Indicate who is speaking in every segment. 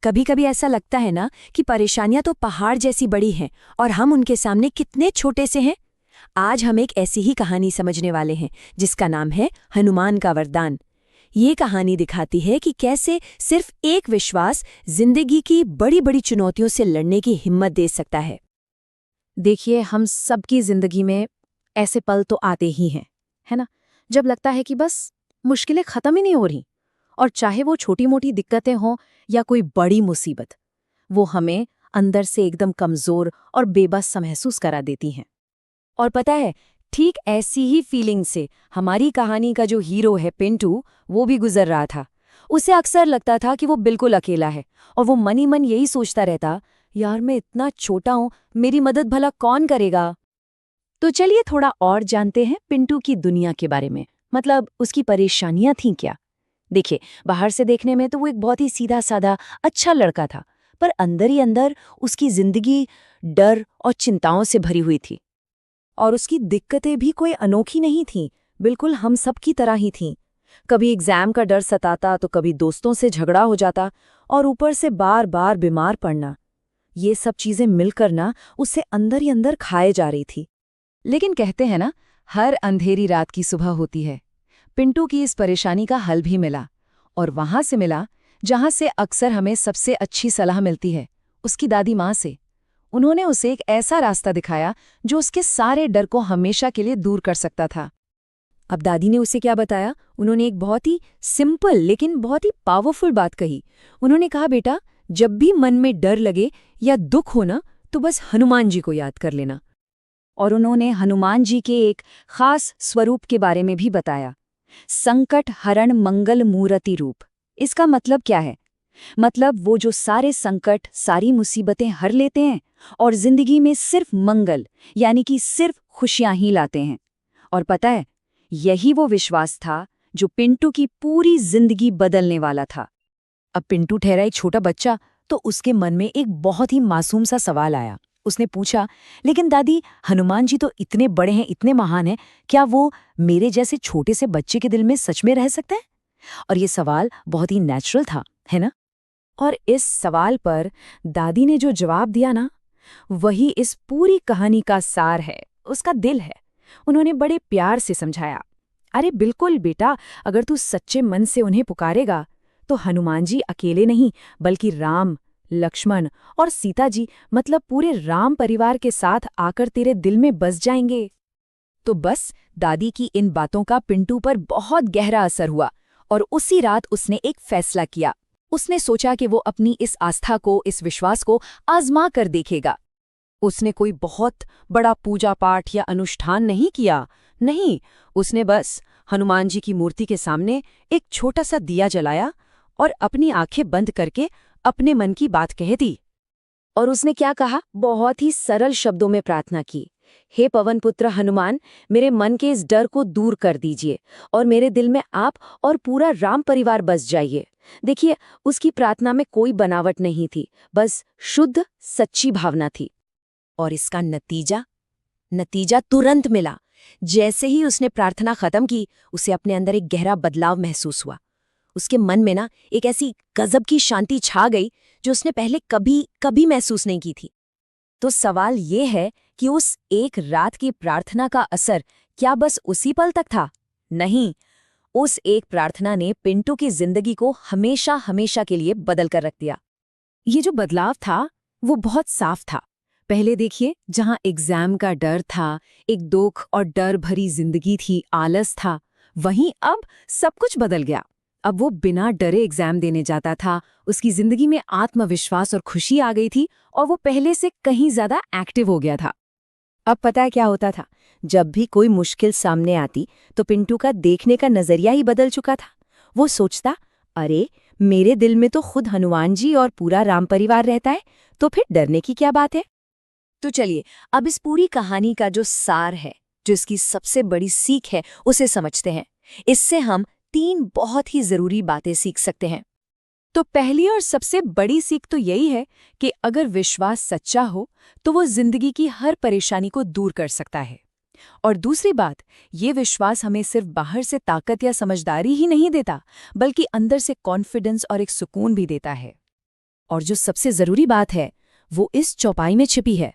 Speaker 1: कभी कभी ऐसा लगता है ना कि परेशानियां तो पहाड़ जैसी बड़ी हैं और हम उनके सामने कितने छोटे से हैं। आज हम एक ऐसी ही कहानी समझने वाले हैं जिसका नाम है हनुमान का वरदान। ये कहानी दिखाती है कि कैसे सिर्फ एक विश्वास जिंदगी की बड़ी बड़ी चुनौतियों से लड़ने की हिम्मत दे सकता है।
Speaker 2: देखिए, हम सबकी जिंदगी में ऐसे पल तो आते ही हैं, है ना? जब लगता है कि बस मुश्किलें खत्म ही नहीं हो रही, और चाहे वो छोटी मोटी दिक्कतें हों या कोई बड़ी मुसीबत, वो हमें अंदर से एकदम कमजोर और बेबस सा महसूस करा देती हैं।
Speaker 1: और पता है, ठीक ऐसी ही फीलिंग से हमारी कहानी का जो हीरो है पिंटू, वो भी गुजर रहा था। उसे अक्सर लगता था कि वो बिल्कुल अकेला है और वो मन ही मन यही सोचता रहता, यार मैं इतना छोटा हूं, मेरी मदद भला कौन करेगा। तो चलिए थोड़ा और जानते हैं पिंटू की दुनिया के बारे में, मतलब उसकी परेशानियां थीं क्या। देखिए, बाहर से देखने में तो वो एक बहुत ही सीधा साधा अच्छा लड़का था, पर अंदर ही अंदर उसकी जिंदगी डर और चिंताओं से भरी हुई थी। और उसकी दिक्कतें भी कोई अनोखी नहीं थीं, बिल्कुल हम सब की तरह ही थीं। कभी एग्जाम का डर सताता तो कभी दोस्तों से झगड़ा हो जाता और ऊपर से बार बार बीमार पड़ना। ये सब चीजें मिलकर ना उसे अंदर ही अंदर खाए जा रही थी। लेकिन कहते हैं ना, हर अंधेरी रात की सुबह होती है। पिंटू की इस परेशानी का हल भी मिला, और वहां से मिला जहां से अक्सर हमें सबसे अच्छी सलाह मिलती है, उसकी दादी माँ से। उन्होंने उसे एक ऐसा रास्ता दिखाया जो उसके सारे डर को हमेशा के लिए दूर कर सकता था। अब दादी ने उसे क्या बताया? उन्होंने एक बहुत ही सिंपल लेकिन बहुत ही पावरफुल बात कही। उन्होंने कहा, बेटा, जब भी मन में डर लगे या दुख हो ना, तो बस हनुमान जी को याद कर लेना। और उन्होंने हनुमान जी के एक खास स्वरूप के बारे में भी बताया, संकट हरण मंगल मूर्ति रूप। इसका मतलब क्या है? मतलब वो जो सारे संकट, सारी मुसीबतें हर लेते हैं और जिंदगी में सिर्फ मंगल, यानी कि सिर्फ खुशियां ही लाते हैं। और पता है, यही वो विश्वास था जो पिंटू की पूरी जिंदगी बदलने वाला था। अब पिंटू ठहरा एक छोटा बच्चा, तो उसके मन में एक बहुत ही मासूम सा सवाल आया। उसने पूछा, लेकिन दादी, हनुमान जी तो इतने बड़े हैं, इतने महान हैं, क्या वो मेरे जैसे छोटे से बच्चे के दिल में सच में रह सकते हैं? और ये सवाल बहुत ही नेचुरल था, है ना? और इस सवाल पर दादी ने जो जवाब दिया ना, वही इस पूरी कहानी का सार है, उसका दिल है। उन्होंने बड़े प्यार से समझाया, अरे बिल्कुल बेटा, अगर तू सच्चे मन से उन्हें पुकारेगा तो हनुमान जी अकेले नहीं, बल्कि राम, लक्ष्मण और सीता जी, मतलब पूरे राम परिवार के साथ आकर तेरे दिल में बस जाएंगे। तो बस दादी की इन बातों का पिंटू पर बहुत गहरा असर हुआ, और उसी रात उसने एक फैसला किया। उसने सोचा कि वो अपनी इस आस्था को, इस विश्वास को आजमा कर देखेगा। उसने कोई बहुत बड़ा पूजा पाठ या अनुष्ठान नहीं किया, नहीं, उसने बस हनुमान जी की मूर्ति के सामने एक छोटा सा दिया जलाया और अपनी आंखें बंद करके अपने मन की बात कह दी। और उसने क्या कहा? बहुत ही सरल शब्दों में प्रार्थना की, हे पवन पुत्र हनुमान, मेरे मन के इस डर को दूर कर दीजिए और मेरे दिल में आप और पूरा राम परिवार बस जाइए। देखिए, उसकी प्रार्थना में कोई बनावट नहीं थी, बस शुद्ध सच्ची भावना थी। और इसका नतीजा तुरंत मिला। जैसे ही उसने प्रार्थना खत्म की, उसे अपने अंदर एक गहरा बदलाव महसूस हुआ। उसके मन में ना एक ऐसी गजब की शांति छा गई जो उसने पहले कभी महसूस नहीं की थी। तो सवाल ये है कि उस एक रात की प्रार्थना का असर क्या बस उसी पल तक था? नहीं, उस एक प्रार्थना ने पिंटू की जिंदगी को हमेशा हमेशा के लिए बदल कर रख दिया। ये जो बदलाव था वो बहुत साफ था। पहले देखिए, जहां एग्जाम का डर था, एक दुख और डर भरी जिंदगी थी, आलस था, वहीं अब सब कुछ बदल गया। अब वो बिना डरे एग्जाम देने जाता था, उसकी जिंदगी में आत्मविश्वास और खुशी आ गई थी, और वो पहले से कहीं ज्यादा एक्टिव हो गया था। अब पता है क्या होता था? जब भी कोई मुश्किल सामने आती तो पिंटू का देखने का नजरिया ही बदल चुका था। वो सोचता, अरे मेरे दिल में तो खुद हनुमान जी और पूरा राम परिवार रहता है, तो फिर डरने की क्या बात है? तो चलिए, अब इस पूरी कहानी का जो सार है, जो इसकी सबसे बड़ी सीख है, उसे समझते हैं। इससे हम 3 बहुत ही जरूरी बातें सीख सकते हैं। तो पहली और सबसे बड़ी सीख तो यही है कि अगर विश्वास सच्चा हो तो वो जिंदगी की हर परेशानी को दूर कर सकता है। और दूसरी बात, ये विश्वास हमें सिर्फ बाहर से ताकत या समझदारी ही नहीं देता, बल्कि अंदर से कॉन्फिडेंस और एक सुकून भी देता है। और जो सबसे जरूरी बात है वो इस चौपाई में छिपी है।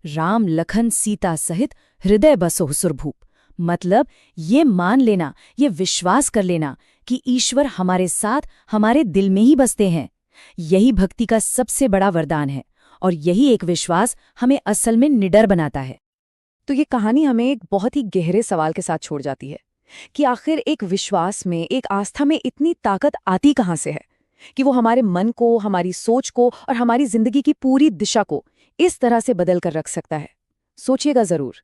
Speaker 1: राम लखन सीता सहित हृदय बसो सुरभूप। मतलब ये मान लेना, ये विश्वास कर लेना कि ईश्वर हमारे साथ हमारे दिल में ही बसते हैं। यही भक्ति का सबसे बड़ा वरदान है और यही एक विश्वास हमें असल में निडर बनाता है।
Speaker 2: तो ये कहानी हमें एक बहुत ही गहरे सवाल के साथ छोड़ जाती है कि आखिर एक विश्वास में, एक आस्था में इतनी ताकत आती कहाँ से है कि वो हमारे मन को, हमारी सोच को और हमारी जिंदगी की पूरी दिशा को इस तरह से बदल कर रख सकता है। सोचिएगा जरूर।